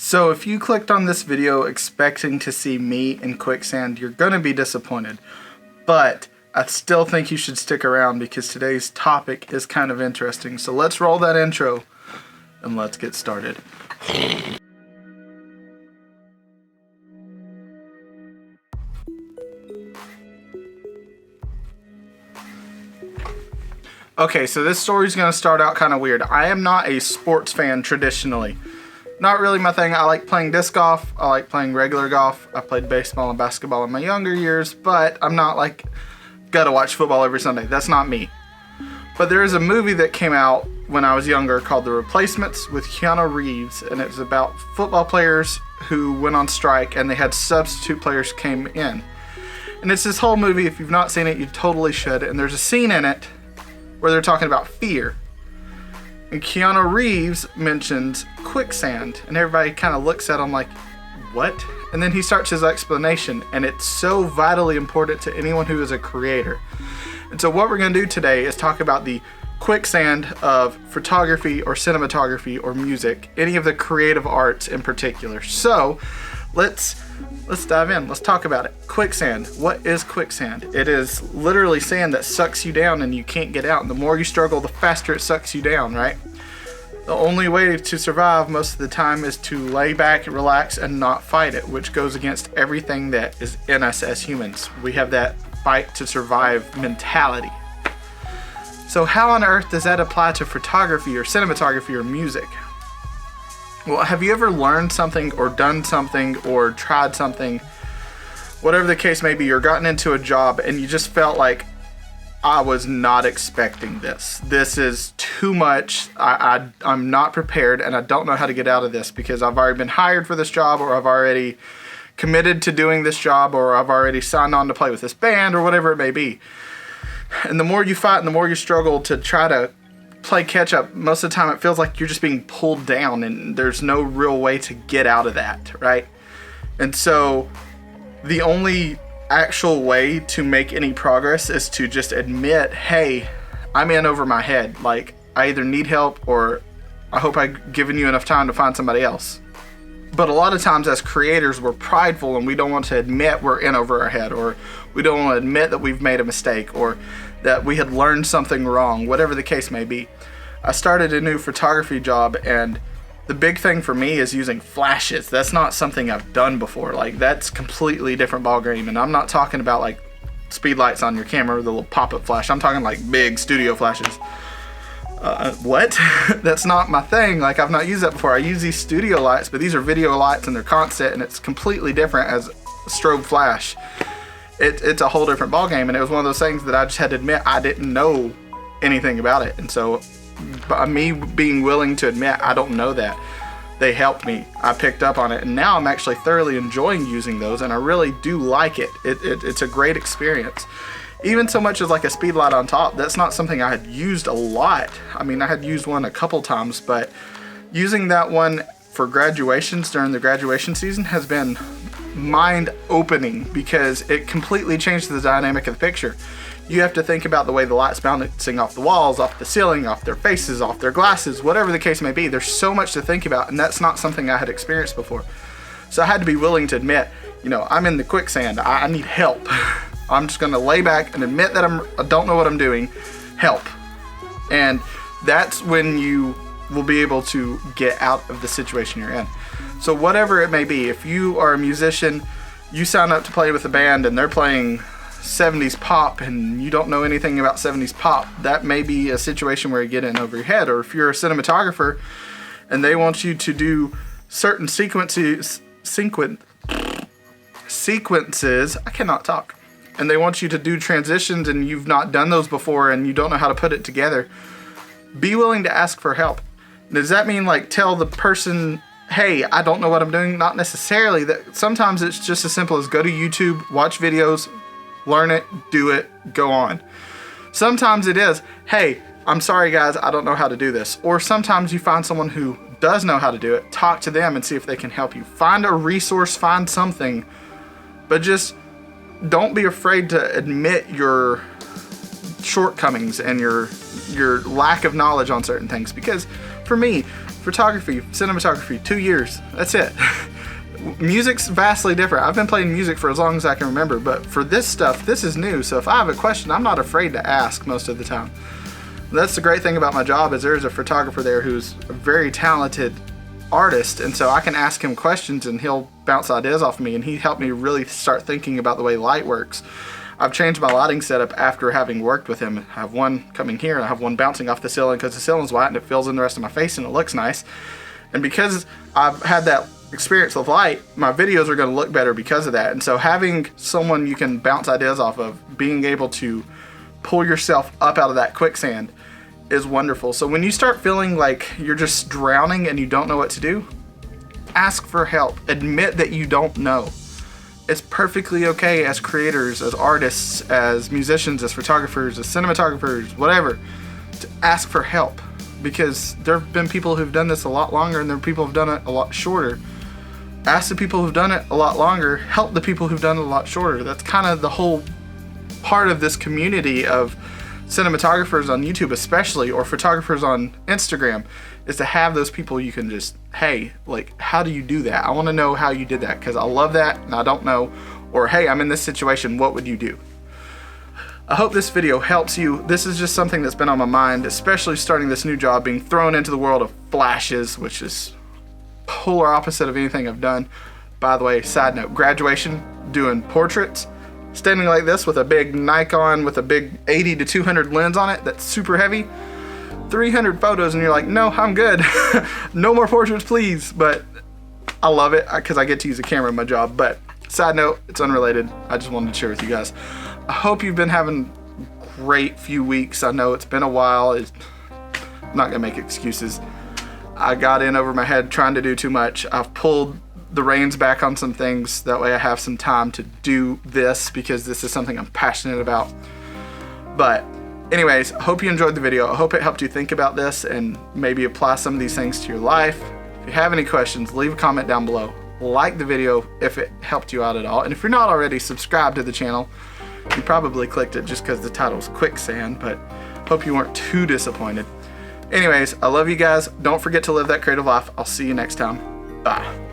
So if you clicked on this video expecting to see me in Quicksand, you're going to be disappointed. But I still think you should stick around because today's topic is kind of interesting. So let's roll that intro and let's get started. Okay, so this story's going to start out kind of weird. I am not a sports fan traditionally. Not really my thing. I like playing disc golf. I like playing regular golf. I played baseball and basketball in my younger years, but I'm not like, gotta watch football every Sunday. That's not me. But there is a movie that came out when I was younger called The Replacements with Keanu Reeves, and it was about football players who went on strike and they had substitute players came in. And it's this whole movie. If you've not seen it, you totally should. And there's a scene in it where they're talking about fear. And Keanu Reeves mentions quicksand, and everybody kind of looks at him like, what? And then he starts his explanation, and it's so vitally important to anyone who is a creator. And so what we're going to do today is talk about the quicksand of photography or cinematography or music, any of the creative arts in particular. So let's dive in. Let's talk about it. Quicksand. What is quicksand? It is literally sand that sucks you down and you can't get out. And the more you struggle, the faster it sucks you down, right? The only way to survive most of the time is to lay back, relax, and not fight it, which goes against everything that is in us as humans. We have that fight to survive mentality. So how on earth does that apply to photography or cinematography or music? Well, have you ever learned something or done something or tried something, whatever the case may be, or gotten into a job and you just felt like, I was not expecting this. This is too much. I'm not prepared and I don't know how to get out of this because I've already been hired for this job, or I've already committed to doing this job, or I've already signed on to play with this band, or whatever it may be. And the more you fight and the more you struggle to try to play catch up, most of the time it feels like you're just being pulled down and there's no real way to get out of that, right? And so the only actual way to make any progress is to just admit, hey, I'm in over my head. Like, I either need help or I hope I've given you enough time to find somebody else. But a lot of times as creators, we're prideful and we don't want to admit we're in over our head, or we don't want to admit that we've made a mistake, or that we had learned something wrong, whatever the case may be. I started a new photography job, and the big thing for me is using flashes. That's not something I've done before. Like, that's completely different ballgame. And I'm not talking about like speed lights on your camera, the little pop-up flash. I'm talking like big studio flashes. What? That's not my thing. Like, I've not used that before. I use these studio lights, but these are video lights and they're constant, and it's completely different as a strobe flash. It's a whole different ballgame, and it was one of those things that I just had to admit I didn't know anything about it. And so by me being willing to admit I don't know that, they helped me. I picked up on it, and now I'm actually thoroughly enjoying using those, and I really do like it. It's a great experience. Even so much as like a speed light on top, that's not something I had used a lot. I mean, I had used one a couple times, but using that one for graduations during the graduation season has been mind-opening because it completely changed the dynamic of the picture. You have to think about the way the light's bouncing off the walls, off the ceiling, off their faces, off their glasses, whatever the case may be. There's so much to think about, and that's not something I had experienced before. So I had to be willing to admit, I'm in the quicksand. I need help. I'm just going to lay back and admit that I don't know what I'm doing. Help. And that's when you will be able to get out of the situation you're in. So whatever it may be, if you are a musician, you sign up to play with a band and they're playing 70s pop and you don't know anything about 70s pop, that may be a situation where you get in over your head. Or if you're a cinematographer and they want you to do certain sequences, I cannot talk, and they want you to do transitions and you've not done those before and you don't know how to put it together, be willing to ask for help. Does that mean like tell the person, hey, I don't know what I'm doing? Not necessarily. That sometimes it's just as simple as go to YouTube, watch videos, learn it, do it, go on. Sometimes it is, hey, I'm sorry guys, I don't know how to do this. Or sometimes you find someone who does know how to do it, talk to them and see if they can help you. Find a resource, find something, but just don't be afraid to admit your shortcomings and your lack of knowledge on certain things. Because for me, photography, cinematography, 2 years. That's it. Music's vastly different. I've been playing music for as long as I can remember, but for this stuff, this is new. So if I have a question, I'm not afraid to ask most of the time. That's the great thing about my job, is there's a photographer there who's a very talented artist, and so I can ask him questions and he'll bounce ideas off me, and he helped me really start thinking about the way light works. I've changed my lighting setup after having worked with him. I have one coming here and I have one bouncing off the ceiling because the ceiling's white and it fills in the rest of my face and it looks nice. And because I've had that experience with light, my videos are going to look better because of that. And so having someone you can bounce ideas off of, being able to pull yourself up out of that quicksand, is wonderful. So when you start feeling like you're just drowning and you don't know what to do, ask for help. Admit that you don't know. It's perfectly okay as creators, as artists, as musicians, as photographers, as cinematographers, whatever, to ask for help, because there have been people who've done this a lot longer and there are people who've done it a lot shorter. Ask the people who've done it a lot longer, help the people who've done it a lot shorter. That's kind of the whole part of this community of cinematographers on YouTube especially, or photographers on Instagram, is to have those people you can just, hey, like, how do you do that? I want to know how you did that because I love that and I don't know. Or, hey, I'm in this situation, what would you do? I hope this video helps you. This is just something that's been on my mind, especially starting this new job, being thrown into the world of flashes, which is polar opposite of anything I've done. By the way, side note, graduation, doing portraits, standing like this with a big Nikon with a big 80 to 200 lens on it that's super heavy, 300 photos, and you're like, no, I'm good. No more portraits, please. But I love it because I get to use a camera in my job. But side note, it's unrelated. I just wanted to share with you guys. I hope you've been having a great few weeks. I know it's been a while. I'm not gonna make excuses. I got in over my head trying to do too much. I've pulled the reins back on some things. That way I have some time to do this, because this is something I'm passionate about. But anyways, I hope you enjoyed the video. I hope it helped you think about this and maybe apply some of these things to your life. If you have any questions, leave a comment down below. Like the video if it helped you out at all. And if you're not already, subscribe to the channel. You probably clicked it just because the title's Quicksand, but hope you weren't too disappointed. Anyways, I love you guys. Don't forget to live that creative life. I'll see you next time. Bye.